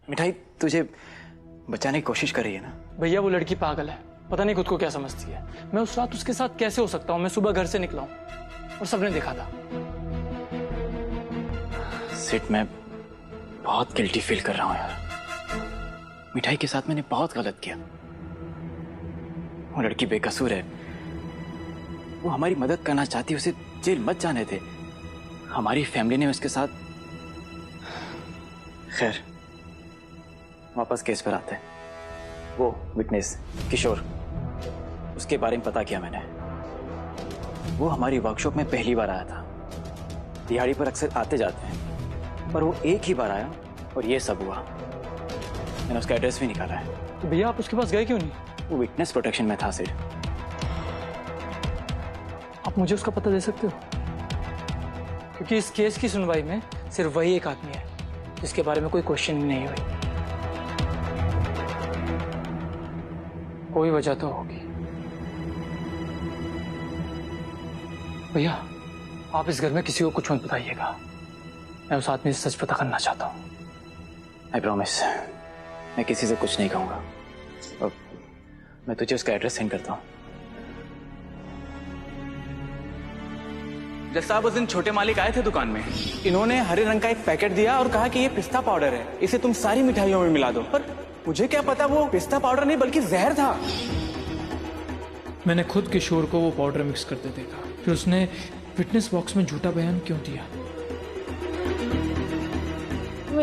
मिठाई तुझे बचाने की कोशिश कर रही है ना? भैया वो लड़की पागल है, पता नहीं खुद को क्या समझती है। मैं उस रात उसके साथ कैसे हो सकता हूँ? मैं सुबह घर से निकला हूँ और सबने देखा था। सिट, मैं बहुत गिल्टी फील कर रहा हूँ यार। मिठाई के साथ मैंने बहुत गलत किया। वो लड़की बेकसूर है, वो हमारी मदद करना चाहती, उसे जेल मत जाने दे। हमारी फैमिली ने उसके साथ। खैर, वापस केस पर आते हैं। वो विटनेस किशोर, उसके बारे में पता किया मैंने। वो हमारी वर्कशॉप में पहली बार आया था। दिहाड़ी पर अक्सर आते जाते हैं, पर वो एक ही बार आया और ये सब हुआ। मैंने उसका एड्रेस भी निकाला है। तो भैया आप उसके पास गए क्यों नहीं? वो विटनेस प्रोटेक्शन में था सिर। आप मुझे उसका पता दे सकते हो? क्योंकि इस केस की सुनवाई में सिर्फ वही एक आदमी है जिसके बारे में कोई क्वेश्चन नहीं हुई। कोई वजह तो होगी। भैया आप इस घर में किसी को कुछ मत बताइएगा। मैं उस आदमी से सच पता करना चाहता हूँ। आई प्रॉमिस, मैं किसी से कुछ नहीं कहूंगा। और मैं तुझे उसका एड्रेस सेंड करता हूँ। जब साहब उस दिन छोटे मालिक आए थे दुकान में, इन्होंने हरे रंग का एक पैकेट दिया और कहा कि ये पिस्ता पाउडर है, इसे तुम सारी मिठाइयों में मिला दो। पर मुझे क्या पता वो पिस्ता पाउडर नहीं बल्कि जहर था। मैंने खुद किशोर को वो पाउडर मिक्स करते देखा। फिर उसने फिटनेस बॉक्स में झूठा बयान क्यों दिया?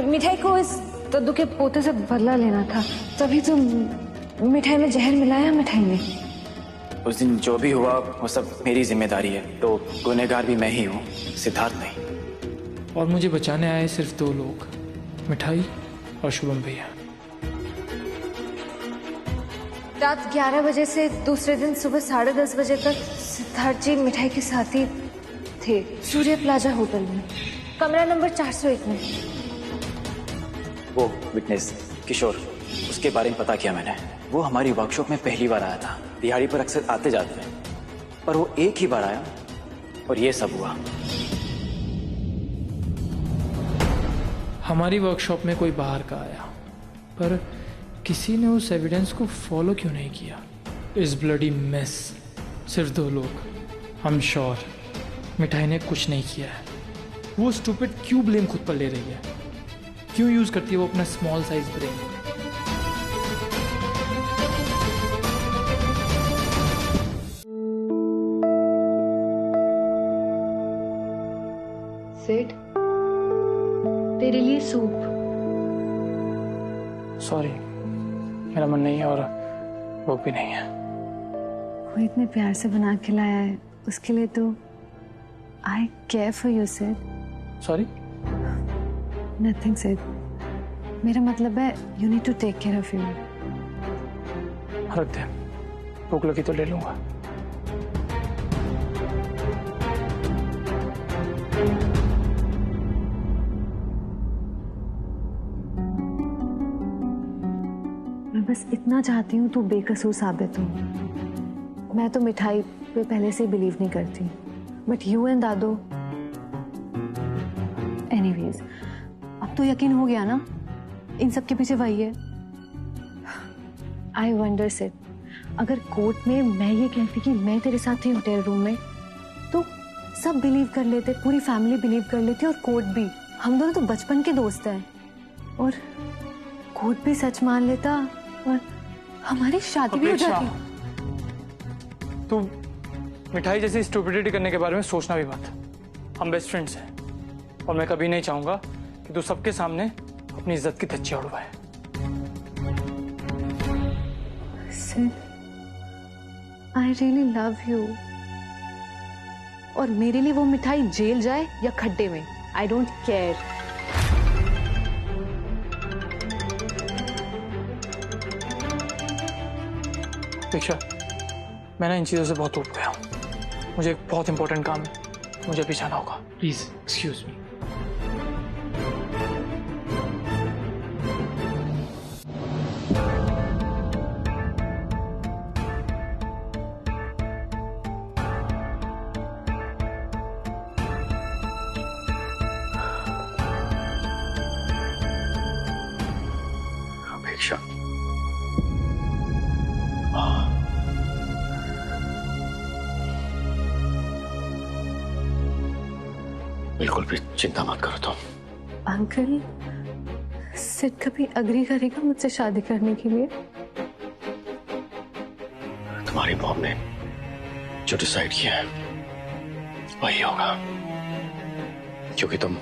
मिठाई को इस दद्दू के पोते से बदला लेना था, तभी तो मिठाई में जहर मिलाया मिठाई में। उस दिन जो भी हुआ वो सब मेरी जिम्मेदारी है, तो गुनहगार भी मैं ही हूँ, सिद्धार्थ नहीं। और मुझे बचाने आए सिर्फ दो लोग, मिठाई और शुभम भैया। रात 11 बजे से दूसरे दिन सुबह 10:30 बजे तक सिद्धार्थ जी मिठाई के साथ ही थे, सूर्य प्लाजा होटल में, कमरा नंबर 401 में। वो विटनेस किशोर, उसके बारे में पता किया मैंने। वो हमारी वर्कशॉप में पहली बार आया था। दिहाड़ी पर अक्सर आते जाते हैं, पर वो एक ही बार आया और ये सब हुआ। हमारी वर्कशॉप में कोई बाहर का आया, पर किसी ने उस एविडेंस को फॉलो क्यों नहीं किया? इस ब्लडी मेस सिर्फ दो लोग। हम श्योर मिठाई ने कुछ नहीं किया है। वो स्टूपिड क्यों ब्लेम खुद पर ले रही है? क्यों यूज करती है वो अपना स्मॉल साइज ब्रेन? सिड, तेरे लिए सूप। सॉरी, मेरा मन नहीं है और भूख भी नहीं है। वो इतने प्यार से बना के लाया है, उसके लिए तो I care for you Sid. Sorry? Nothing Sid, मेरा मतलब है you need to take care of you. रख दे, भूख लगी तो ले लूंगा। मैं बस इतना चाहती हूँ तू बेकसूर साबित हो। मैं तो मिठाई पे पहले से बिलीव नहीं करती, but you and Dadu. Anyways, अब तो यकीन हो गया ना, इन सब के पीछे वही है। आई वंडर सिड, अगर कोर्ट में मैं ये कहती कि मैं तेरे साथ थी होटल रूम में, तो सब बिलीव कर लेते, पूरी फैमिली बिलीव कर लेती और कोर्ट भी। हम दोनों तो बचपन के दोस्त हैं, और कोर्ट भी सच मान लेता और हमारी शादी भी हो जाती। तू मिठाई जैसी स्टूपिडिटी करने के बारे में सोचना भी मत। हम बेस्ट फ्रेंड्स हैं और मैं कभी नहीं चाहूंगा कि तू सबके सामने अपनी इज्जत की धज्जियां उड़वाए। आई रियली लव यू, और मेरे लिए वो मिठाई जेल जाए या खड्डे में, आई डोंट केयर। दीक्षा, मैं ना इन चीज़ों से बहुत ऊब गया हूँ। मुझे एक बहुत इंपॉर्टेंट काम है, मुझे अभी जाना होगा। Please excuse me. अपेक्षा। बिल्कुल भी चिंता मत करो तुम। अंकल, सिड कभी अग्री करेगा मुझसे शादी करने के लिए? तुम्हारी मॉम ने जो डिसाइड किया है वही होगा, क्योंकि तुम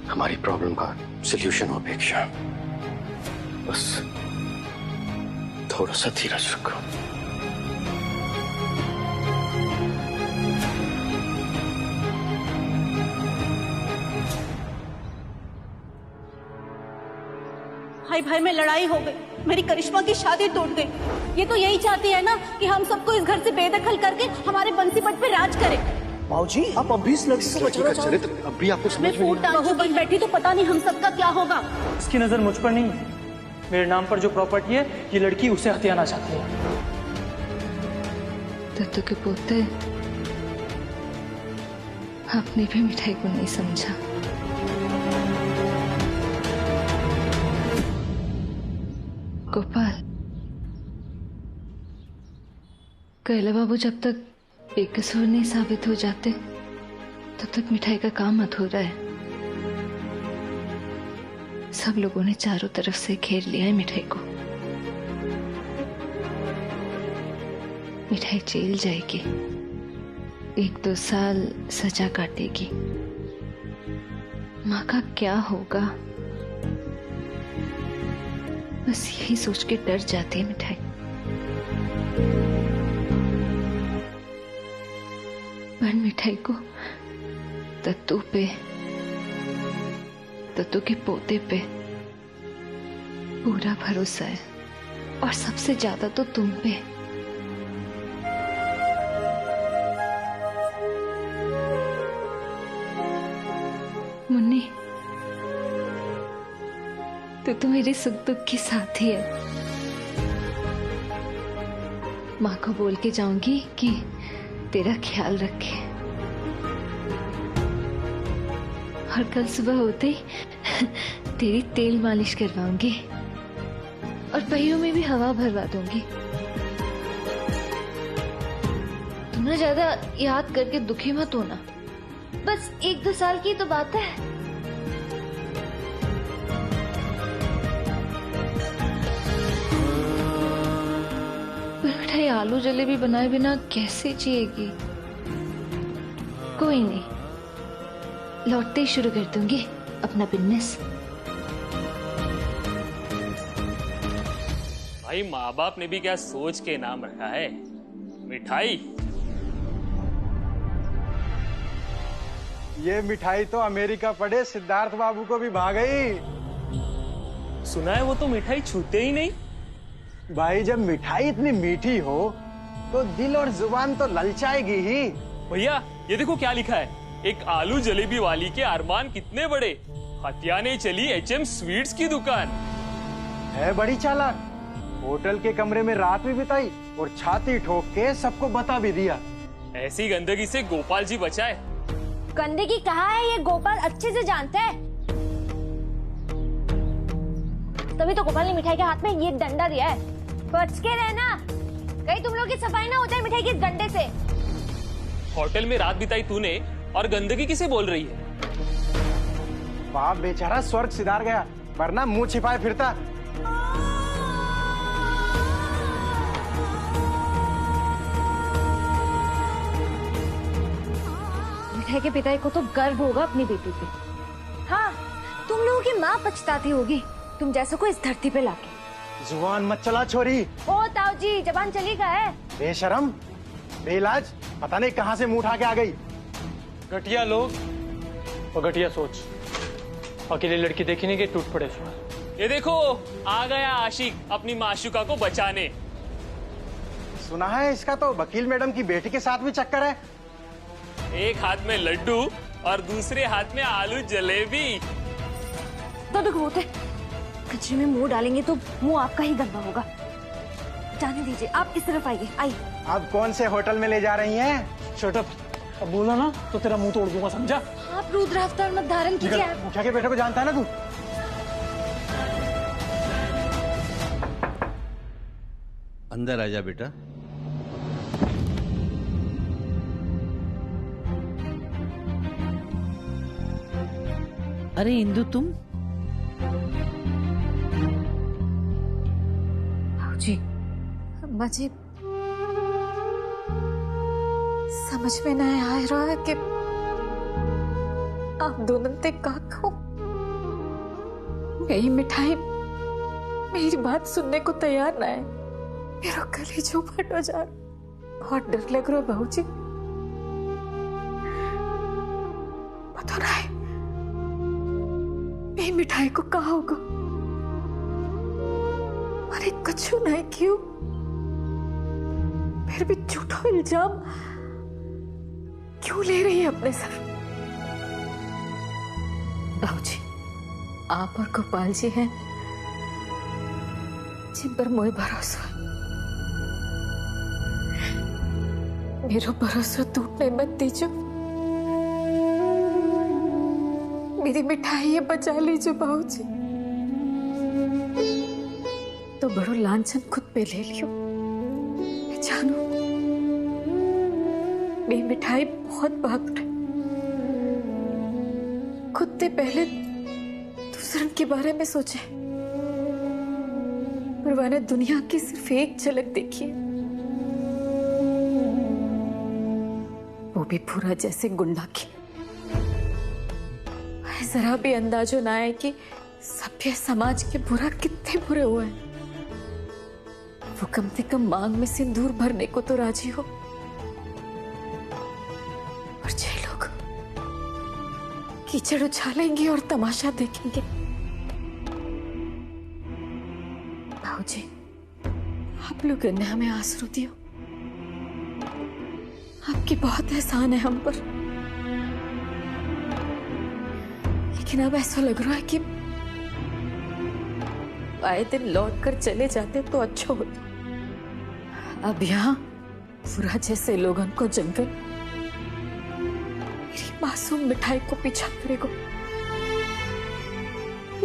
हमारी प्रॉब्लम का सॉल्यूशन हो अपेक्षा। बस थोड़ा सा धीरज रखो। भाई भाई में लड़ाई हो गई, मेरी करिश्मा की शादी टूट गई। ये तो यही चाहती है ना कि हम सबको इस घर से बेदखल करके हमारे बंसीपट पे राज करें। बाबूजी, आप अब भी इस लड़की को बचाना चाहते हैं? अब भी आपको समझ में बहू बन बैठी तो पता नहीं हम सबका क्या होगा। इसकी नजर मुझ पर नहीं है। मेरे नाम पर जो प्रॉपर्टी है ये लड़की उसे हथियाना चाहती है। दत्तू के पोते, आपने भी मिठाई को नहीं समझा। गोपाल, कैला बाबू जब तक बेकसूर नहीं साबित हो जाते तब तक मिठाई का काम अधूरा है। सब लोगों ने चारों तरफ से घेर लिया है मिठाई को। मिठाई जेल जाएगी, 1-2 साल सजा काटेगी। माँ का क्या होगा, बस यही सोच के डर जाती है मिठाई। पर मिठाई को दत्तू पे, दत्तू के पोते पे पूरा भरोसा है, और सबसे ज्यादा तो तुम पे। मुन्नी, तू तो मेरे सुख दुख की साथी है। माँ को बोल के जाऊंगी कि तेरा ख्याल रखे, और कल सुबह होते ही तेरी तेल मालिश करवाऊंगी और पहियों में भी हवा भरवा दूंगी। तुम ना ज्यादा याद करके दुखी मत होना, बस 1-2 साल की तो बात है। पर मिठाई आलू जलेबी बनाए बिना कैसे जिएगी? कोई नहीं, लौटते ही शुरू कर दूंगी अपना बिजनेस। भाई माँ बाप ने भी क्या सोच के नाम रखा है, मिठाई। ये मिठाई तो अमेरिका पड़े सिद्धार्थ बाबू को भी भा गई। सुना है वो तो मिठाई छूते ही नहीं। भाई, जब मिठाई इतनी मीठी हो तो दिल और जुबान तो ललचाएगी ही। भैया ये देखो क्या लिखा है, एक आलू जलेबी वाली के अरमान कितने बड़े, हथियाने चली HM स्वीट्स की दुकान। है बड़ी चालाक, होटल के कमरे में रात भी बिताई और छाती ठोक के सबको बता भी दिया। ऐसी गंदगी से गोपाल जी बचाए। गंदगी कहाँ है ये गोपाल अच्छे से जानता है। तभी तो गोपाल ने मिठाई के हाथ में ये डंडा दिया है। बच के रहना, कहीं तुम लोग की सफाई ना हो जाए मिठाई के डंडे से। होटल में रात बिताई तूने और गंदगी किसे बोल रही है? बाप बेचारा स्वर्ग सिधार गया, वरना मुंह छिपाए फिरता। मिठाई के पिताई को तो गर्व होगा अपनी बेटी पे। हाँ, तुम लोगों की माँ पछताती होगी तुम जैसे को इस धरती पे लाके। जुबान मत चला छोरी। ओ ताऊ जी, जबान चली का है। बेशरम, बेइलाज, पता नहीं कहाँ से मुंह उठा के आ गई। घटिया लोग और घटिया सोच, अकेली लड़की देखी नहीं कि टूट पड़े। ये देखो आ गया आशिक अपनी माशुका को बचाने। सुना है इसका तो वकील मैडम की बेटी के साथ भी चक्कर है। एक हाथ में लड्डू और दूसरे हाथ में आलू जलेबी। तो होते कचरे में मुंह डालेंगे तो मुंह आपका ही गंदा होगा। जाने दीजिए, आप इस तरफ आइए। आइए। अब कौन से होटल में ले जा रही हैं? शट अप, अब बोला ना तो तेरा मुंह तोड़ दूंगा, समझा? आप रुद्र अवतार मत धारण कीजिए। मुखिया के बेटे को जानता है ना तू? अंदर आ जा बेटा। अरे इंदु तुम? जी मुझे समझ में नहीं आ रहा है कि आप दोनों ते का खाओ। यही मिठाई मेरी बात सुनने को तैयार ना है। मेरा कलेजा फट हो जा रहा, बहुत डर लग रहा है बाबूजी। पता नहीं मेरी मिठाई को कहा होगा। अरे कछु नहीं क्यों, फिर भी झूठा इल्जाम क्यों ले रही है अपने सर? बाबूजी, आप और गोपाल जी हैं जिन पर मुझे भरोसा है। मेरा भरोसा टूटने मत दीजिए। मेरी मिठाई ये बचा लीजिए बाबूजी। तो बड़ो लांछन खुद पे ले लियो। मैं जानू मेरी मिठाई बहुत बहादुर है। खुद से पहले दूसरन के बारे में सोचे, पर मैंने दुनिया की सिर्फ एक झलक देखी है, वो भी पूरा जैसे गुंडा की। जरा भी अंदाजो ना है कि सभ्य समाज के बुरा कितने बुरे हुए हैं। वो कम से कम मांग में सिंदूर भरने को तो राजी हो, और जे लोग कीचड़ उछालेंगे और तमाशा देखेंगे। बाबूजी, आप लोग ने हमें आसरू दियो। आपकी बहुत एहसान है हम पर, लेकिन अब ऐसा लग रहा है कि आए दिन लौट कर चले जाते तो अच्छा होता। अब यहाँ फुरा जैसे लोगों को जंगल मेरी मासूम मिठाई को पीछा करेगा।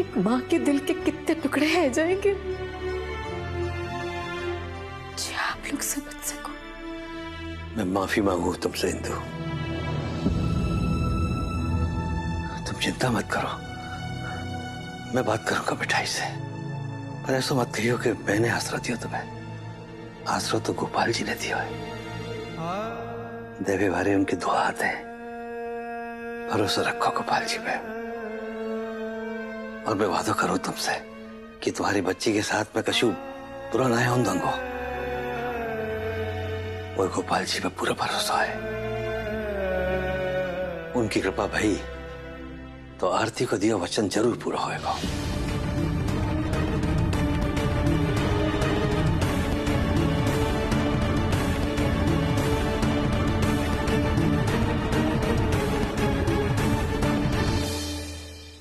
एक माँ के दिल के कितने टुकड़े रह जाएंगे जी, आप लोग समझ सको। मैं माफी मांगू तुमसे इंदु। तुम चिंता मत करो, मैं बात करूंगा मिठाई से। पर ऐसा मत कहियो कि मैंने आसरा दिया तुम्हें। आसरा तो गोपाल जी ने दिया है। देवे भारे उनकी दुआ आते हैं। भरोसा रखो गोपाल जी पे, और मैं वादा करूं तुमसे कि तुम्हारी बच्ची के साथ मैं कशु बुरा ना हों दूंगा। और गोपाल जी पे पूरा भरोसा है। उनकी कृपा भई तो आरती को दिया वचन जरूर पूरा होएगा।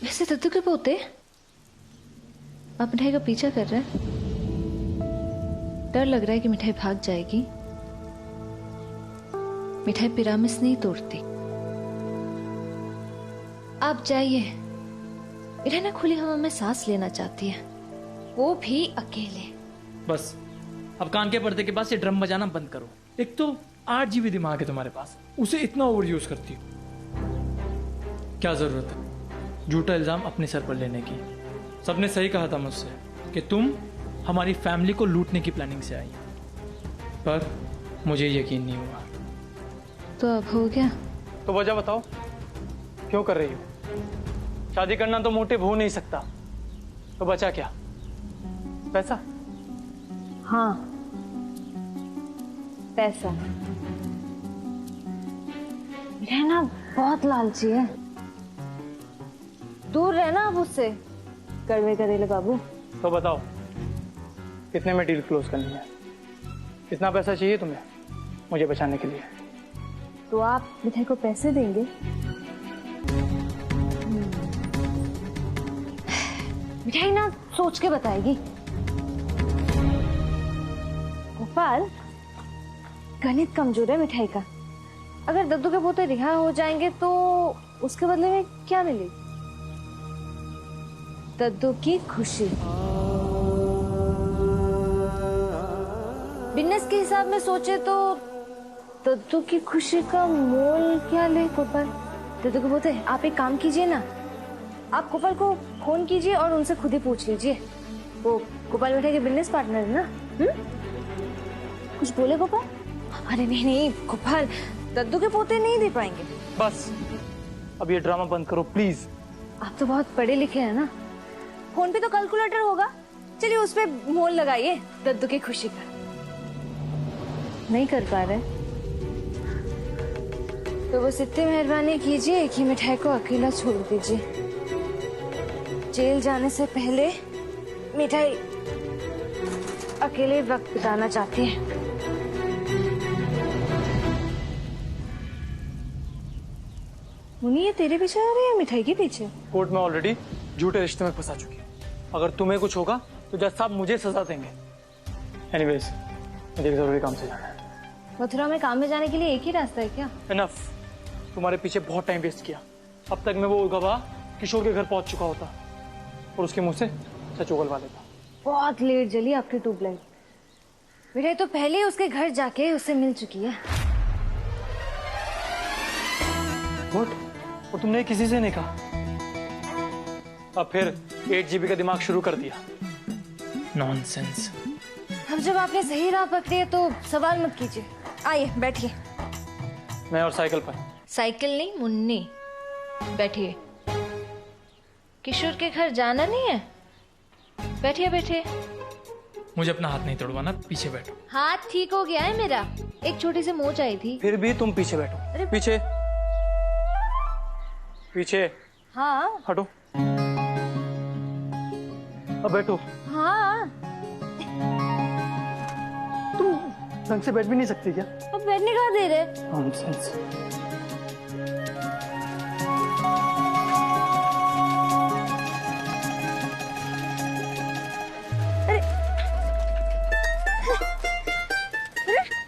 वैसे दद्दू के पोते आप मिठाई का पीछा कर रहे हैं। डर लग रहा है कि मिठाई भाग जाएगी। मिठाई पिरामिस नहीं तोड़ती। आप जाइए, मिठाई ना खुली हवा में सांस लेना चाहती है, वो भी अकेले। बस अब कान के पर्दे के पास ये ड्रम बजाना बंद करो। एक तो 8 GB दिमाग है तुम्हारे पास, उसे इतना ओवर यूज करती हो। क्या जरूरत है झूठा इल्जाम अपने सर पर लेने की? सबने सही कहा था मुझसे कि तुम हमारी फैमिली को लूटने की प्लानिंग से आई, पर मुझे यकीन नहीं हुआ। तो अब हो गया? तो वजह बताओ, क्यों कर रही हो? शादी करना तो मोटिव हो नहीं सकता, तो बचा क्या? पैसा? हाँ, पैसा। रहना बहुत लालची है, दूर रहना अब उससे। कड़वे करेले बाबू। तो बताओ कितने में डील क्लोज करनी है? कितना पैसा चाहिए तुम्हें मुझे बचाने के लिए? तो आप मिठाई को पैसे देंगे? मिठाई ना सोच के बताएगी। गोपाल, गणित कमजोर है मिठाई का। अगर दद्दू के पोते रिहा हो जाएंगे तो उसके बदले में क्या मिलेगी? दद्दू की खुशी। बिजनेस के हिसाब में सोचे तो दद्दू की खुशी का मोल क्या ले गोपाल? दद्दू को बोलते आप एक काम कीजिए ना, आप गोपाल को फोन कीजिए और उनसे खुद ही पूछ लीजिए। वो गोपाल मिठाई के बिजनेस पार्टनर है ना। कुछ बोले गोपाल? अरे नहीं नहीं गोपाल, दद्दू के पोते नहीं दे पाएंगे। बस अब ये ड्रामा बंद करो प्लीज। आप तो बहुत पढ़े लिखे हैं ना, फोन पे तो कैलकुलेटर होगा, चलिए उस पे मोल लगाइए दद्दू की खुशी का। नहीं कर पा रहे तो बस इतनी मेहरबानी कीजिए कि मिठाई को अकेला छोड़ दीजिए। जेल जाने से पहले मिठाई अकेले वक्त बिताना चाहती है। मुन्नी ये तेरे पीछे आ रही है मिठाई के पीछे? कोर्ट में ऑलरेडी झूठे रिश्ते में फंसा चुकी है, अगर तुम्हें कुछ होगा तो जज साहब मुझे सजा देंगे। एनीवेज मुझे जरूरी काम से जाना है। मथुरा में काम में जाने के लिए एक ही रास्ता है क्या? इनफ, तुम्हारे पीछे बहुत टाइम वेस्ट किया। अब तक मैं वो गवाह किशोर के घर पहुंच चुका होता और उसके मुंह से सच उगलवा लेता। बहुत लेट जली आपकी ट्यूबलाइट। मिठाई तो पहले ही उसके घर जाके उससे मिल चुकी है। What? और तुमने किसी से नहीं कहा? अब फिर 8 GB का दिमाग शुरू कर दिया। नॉनसेंस। अब जब आपने सही राह पकड़ी है तो सवाल मत कीजिए, आइए बैठिए। मैं और साइकिल पर। साइकिल नहीं मुन्नी, बैठिए। किशोर के घर जाना नहीं है? बैठिए बैठिए। मुझे अपना हाथ नहीं तोड़वाना, पीछे बैठो। हाथ ठीक हो गया है मेरा, एक छोटी सी मोच आई थी। फिर भी तुम पीछे बैठो। अरे पीछे पीछे। हाँ हटो। अब बैठो। हाँ। तुम ढंग से बैठ भी नहीं सकती क्या? अब बैठने का दे रहे। नॉनसेंस।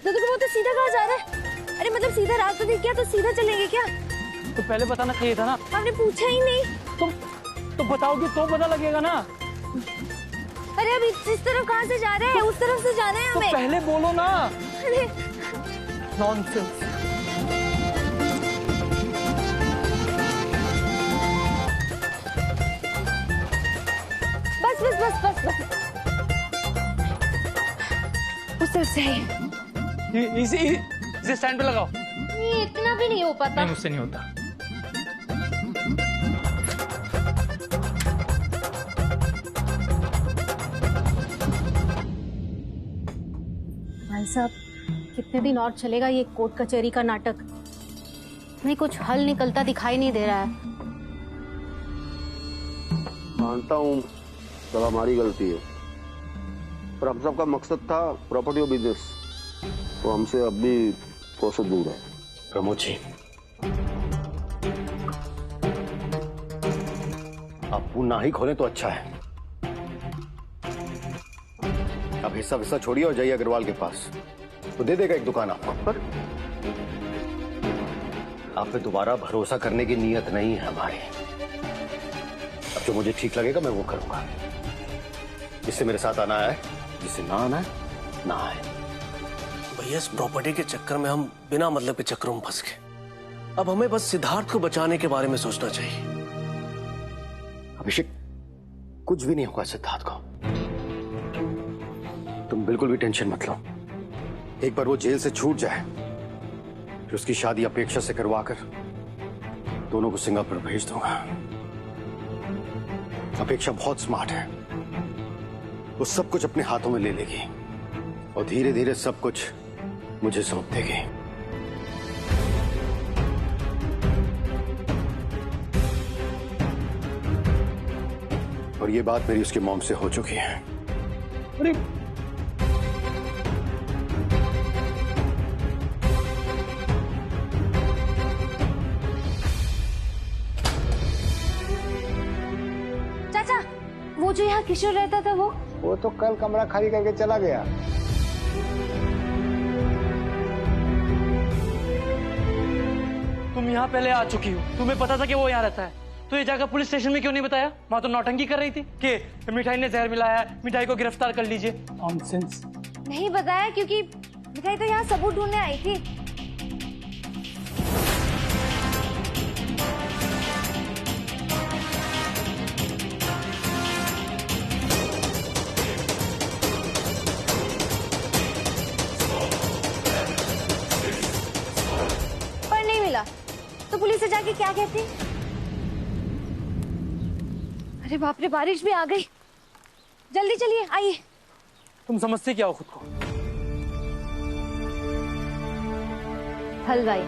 दद्दू को बोलते सीधा कहाँ जा रहा है? अरे मतलब सीधा रास्ता दिख गया तो सीधा चलेंगे क्या? तो पहले बताना चाहिए था ना। आपने पूछा ही नहीं। तुम बताओगे तो पता लगेगा ना। अरे अब इस तरफ कहाँ से जा रहे हैं? उस तरफ से जाना है हमें। तो पहले बोलो ना। अरे नॉनसेंस। बस बस बस बस बस। उस तरफ से है। इसे स्टैंड पे लगाओ। ये इतना भी नहीं हो पाता। नहीं मुझसे नहीं होता। भाई साहब कितने दिन और चलेगा ये कोर्ट कचहरी का नाटक? नहीं कुछ हल निकलता दिखाई नहीं दे रहा है। मानता हूँ सब हमारी गलती है, पर हम सबका मकसद था प्रॉपर्टी और बिजनेस, तो हमसे अब भी कोसों दूर है। प्रमोद जी, आप मुंह ना ही खोलें तो अच्छा है। अब हिस्सा विस्सा छोड़िए और जाइए अग्रवाल के पास, तो दे देगा एक दुकान आपको। पर आप पे दोबारा भरोसा करने की नीयत नहीं है हमारी। अब जो मुझे ठीक लगेगा मैं वो करूंगा। जिससे मेरे साथ आना है, जिससे ना आना है ना आए। भैया इस प्रॉपर्टी के चक्कर में हम बिना मतलब के चक्करों में फंस गए। अब हमें बस सिद्धार्थ को बचाने के बारे में सोचना चाहिए। अभिषेक, कुछ भी नहीं होगा सिद्धार्थ को, तुम बिल्कुल भी टेंशन मत लो। एक बार वो जेल से छूट जाए फिर उसकी शादी अपेक्षा से करवाकर दोनों को सिंगापुर भेज दूंगा। अपेक्षा बहुत स्मार्ट है, वो सब कुछ अपने हाथों में ले लेगी और धीरे धीरे सब कुछ मुझे सौंप देगी। और ये बात मेरी उसके मॉम से हो चुकी है। अरे चाचा, वो जो यहाँ किशोर रहता था वो तो कल कमरा खाली करके चला गया। तुम यहाँ पहले आ चुकी हो, तुम्हें पता था कि वो यहाँ रहता है, तो ये जाकर पुलिस स्टेशन में क्यों नहीं बताया? वहां तो नौटंकी कर रही थी कि मिठाई ने जहर मिलाया है, मिठाई को गिरफ्तार कर लीजिए। नॉनसेंस। नहीं बताया क्योंकि मिठाई तो यहाँ सबूत ढूंढने आई थी। पर नहीं मिला तो पुलिस से जाके क्या कहती? अरे बाप रे, बारिश भी आ गई। जल्दी चलिए, आइए। तुम समझते क्या हो खुद को? हलवाई,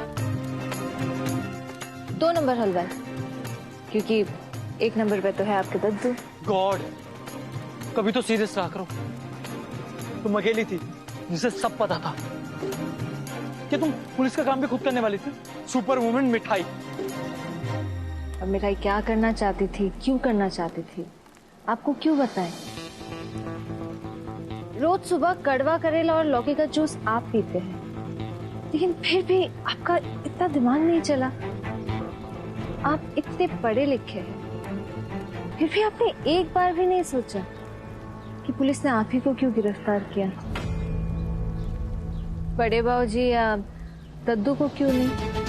2 नंबर हलवाई, क्योंकि 1 नंबर पे तो है आपके दद्दू। गॉड, कभी तो सीरियस रहा करो। तुम अकेली थी जिसे सब पता था कि तुम पुलिस का काम भी खुद करने वाली थी। सुपर वुमेन मिठाई। अब मिठाई क्या करना चाहती थी, क्यों करना चाहती थी, आपको क्यों बताएं? रोज सुबह कड़वा करेला और लौकी का जूस आप पीते हैं, लेकिन फिर भी आपका इतना दिमाग नहीं चला। आप इतने पढ़े लिखे हैं, फिर भी आपने एक बार भी नहीं सोचा कि पुलिस ने आप ही को क्यों गिरफ्तार किया? बड़े बाबूजी या दद्दू को क्यों नहीं?